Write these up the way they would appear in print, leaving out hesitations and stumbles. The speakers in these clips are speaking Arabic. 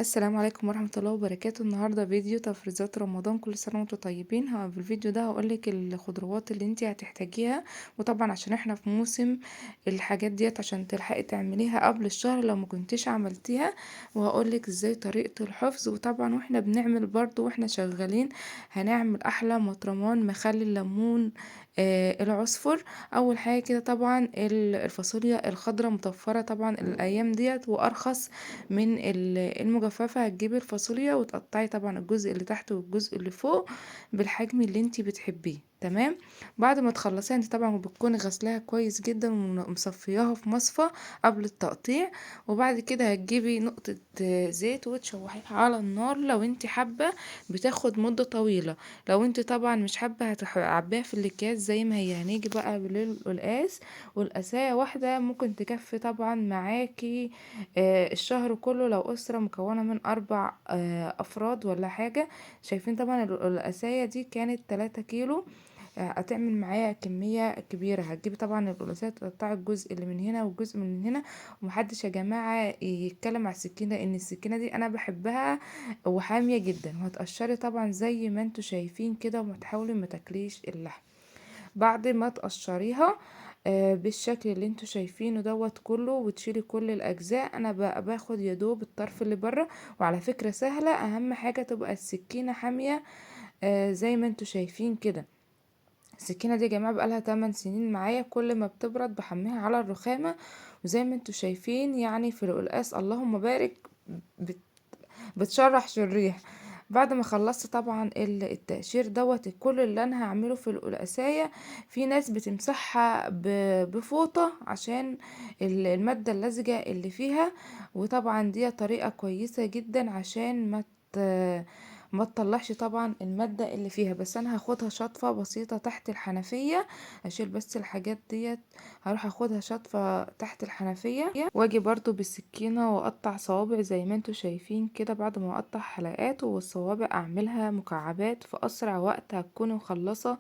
السلام عليكم ورحمة الله وبركاته. النهاردة فيديو تفريزات رمضان، كل سنة وانتم طيبين. في الفيديو ده هقولك الخضروات اللي انتي هتحتاجيها، وطبعا عشان احنا في موسم الحاجات ديت عشان تلحقي تعمليها قبل الشهر لو ما كنتيش عملتيها، وهقولك ازاي طريقة الحفظ. وطبعا واحنا بنعمل برضو واحنا شغالين هنعمل احلى مطرمان مخلي الليمون العصفر. اول حاجة كده طبعا الفاصوليا الخضراء متوفرة طبعا الايام ديت وارخص من المجففة. هتجيبي الفاصوليا وتقطعي طبعا الجزء اللي تحت والجزء اللي فوق بالحجم اللي انتي بتحبيه. تمام. بعد ما تخلصيها انت طبعا بتكوني غسلاها كويس جدا ومصفياها في مصفى قبل التقطيع. وبعد كده هتجيبي نقطة زيت وتشوحيها على النار. لو انت حابة بتاخد مدة طويلة، لو انت طبعا مش حابة هتعبيها في الاكياس زي ما هي. هنيجي بقى بالقلقاس، والقساية واحدة ممكن تكفي طبعا معاكي الشهر كله لو أسرة مكونة من 4 أفراد ولا حاجة. شايفين طبعا القلقاسية دي كانت 3 كيلو. هتعمل معايا كمية كبيرة. هتجيبي طبعا القلقاسية تقطعي الجزء اللي من هنا والجزء من هنا. ومحدش يا جماعة يتكلم على السكينة، ان السكينة دي انا بحبها وحامية جدا. وهتقشري طبعا زي ما انتوا شايفين كده، وما تحاولي ما تاكليش اللحم بعد ما تقشريها بالشكل اللي انتوا شايفينه دوت كله، وتشيلي كل الاجزاء. انا بقى باخد يا دوب الطرف اللي بره. وعلى فكرة سهلة، اهم حاجة تبقى السكينة حامية زي ما انتوا شايفين كده. السكينة دي يا جماعة بقالها 8 سنين معايا، كل ما بتبرد بحميها على الرخامة. وزي ما انتوا شايفين يعني في القلقاس اللهم بارك، بت- بتشرح شريح. بعد ما خلصت طبعا التقشير دوت كل اللي انا هعمله في القلقاسية. في ناس بتمسحها بفوطة عشان المادة اللزجة اللي فيها. وطبعا دي طريقة كويسة جدا عشان ما تطلعش طبعا المادة اللي فيها. بس انا هاخدها شطفة بسيطة تحت الحنفية، اشيل بس الحاجات ديت. هروح اخدها شطفة تحت الحنفية، واجي برضو بالسكينة واقطع صوابع زي ما انتوا شايفين كده. بعد ما اقطع حلقات والصوابع اعملها مكعبات في اسرع وقت هتكوني مخلصة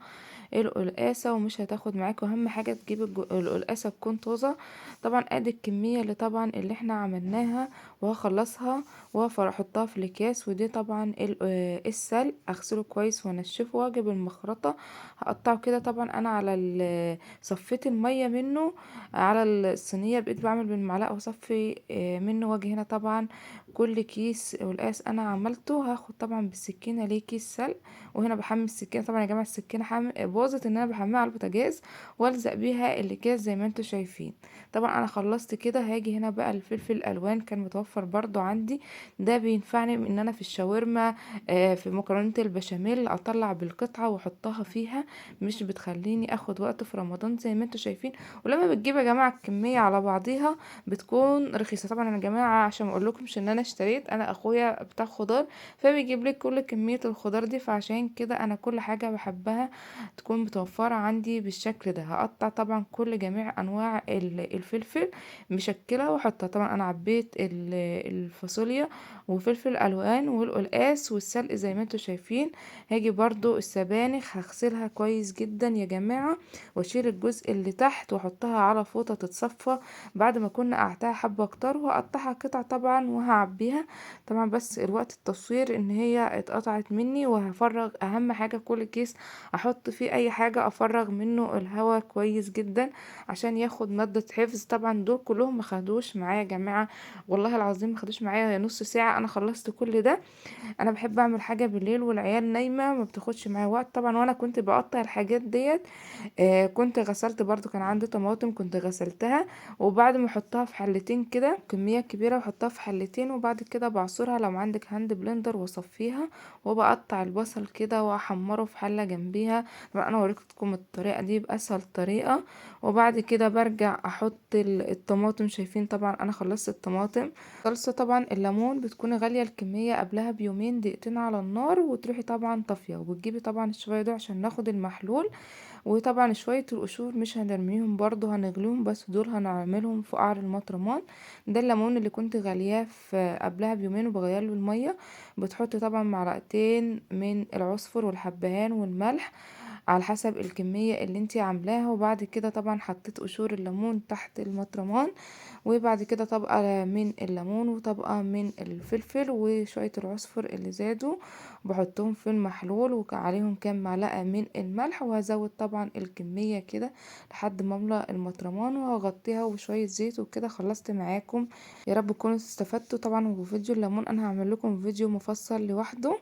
القلقاسة ومش هتاخد معاك. واهم حاجة تجيب القلقاسة تكون طازة. طبعا ادي الكمية اللي طبعا اللي احنا عملناها، وهخلصها واحطها في الاكياس. ودي طبعا السلق اغسله كويس وانشفه واجيب المخرطة هقطعه كده. طبعا انا على صفيت المية منه على الصينية، بقيت بعمل بالمعلقة واصفي منه. واجي هنا طبعا كل كيس قلقاس انا عملته هاخد طبعا بالسكينة ليه كيس سلق. وهنا بحمي السكينة طبعا يا جماعة، السكينة باظت ان انا بحميها على البوتاجاز والزق بيها الاكياس زي ما انتوا شايفين. طبعا انا خلصت كده. هاجي هنا بقى الفلفل الالوان كان متوفر برضو عندي، ده بينفعني ان انا في الشاورما في مكرونة البشاميل اطلع بالقطعة واحطها فيها، مش بتخليني اخد وقت في رمضان زي ما انتوا شايفين. ولما بتجيب يا جماعة الكمية على بعضيها بتكون رخيصة. طبعا انا يا جماعة عشان ما اقولكمش ان انا اشتريت، انا اخويا بتاع خضار فبيجيب لي كل كمية الخضار دي، فعشان كده انا كل حاجة بحبها تكون متوفرة عندي بالشكل ده. هقطع طبعا كل جميع انواع الفلفل مشكلة واحطها. طبعا انا عبيت الفاصوليا وفلفل الوان والقلقاس والسلق زي ما انتوا شايفين. هاجي برضو السبانخ هغسلها كويس جدا يا جماعة، واشيل الجزء اللي تحت واحطها على فوطة تتصفى بعد ما كنا قعدتها حبة اكتر. وهقطعها قطع طبعا وهعبيها. طبعا بس الوقت التصوير ان هي اتقطعت مني. وهفرغ اهم حاجة كل كيس احط فيه اي حاجة افرغ منه الهواء كويس جدا عشان ياخد مادة حفظ. طبعا دول كلهم ما خدوش معايا يا جماعة، والله العظيم ما خدوش معايا نص ساعة. انا خلصت كل ده. انا بحب اعمل حاجة بالليل والعيال نايمة ما بتاخدش معايا وقت طبعا. وانا كنت بقطع الحاجات ديت كنت غسلت برضو، كان عندي طماطم كنت غسلتها. وبعد ما احطها في حلتين كده كمية كبيرة واحطها في حلتين، وبعد كده بعصرها لو عندك هاند بلندر واصفيها. وبقطع البصل كده واحمره في حلة جنبيها. طبعا انا وريتكم الطريقة دي باسهل طريقة. وبعد كده برجع احط الطماطم. شايفين طبعا انا خلصت الطماطم. صلصة طبعا الليمون بتكون غالية الكمية قبلها بيومين دقيقتين على النار، وتروحي طبعا طافية وبتجيبي طبعا الشوية دول عشان ناخد المحلول. وطبعا شوية القشور مش هنرميهم برضو هنغليهم، بس دول هنعملهم في قعر المطرمان. ده الليمون اللي كنت غالياه في قبلها بيومين وبغيرله المية. بتحطي طبعا معلقتين من العصفر والحبهان والملح على حسب الكمية اللي انتي عاملاها. وبعد كده طبعا حطيت قشور الليمون تحت المطرمان، وبعد كده طبقة من الليمون وطبقة من الفلفل وشوية العصفر اللي زادوا، بحطهم في المحلول وعليهم كام معلقة من الملح، وهزود طبعا الكمية كده لحد ما املى المطرمان، وهغطيها وشوية زيت. وكده خلصت معاكم. يا رب تكونوا استفدتوا طبعا. وفيديو الليمون انا هعمل لكم فيديو مفصل لوحده.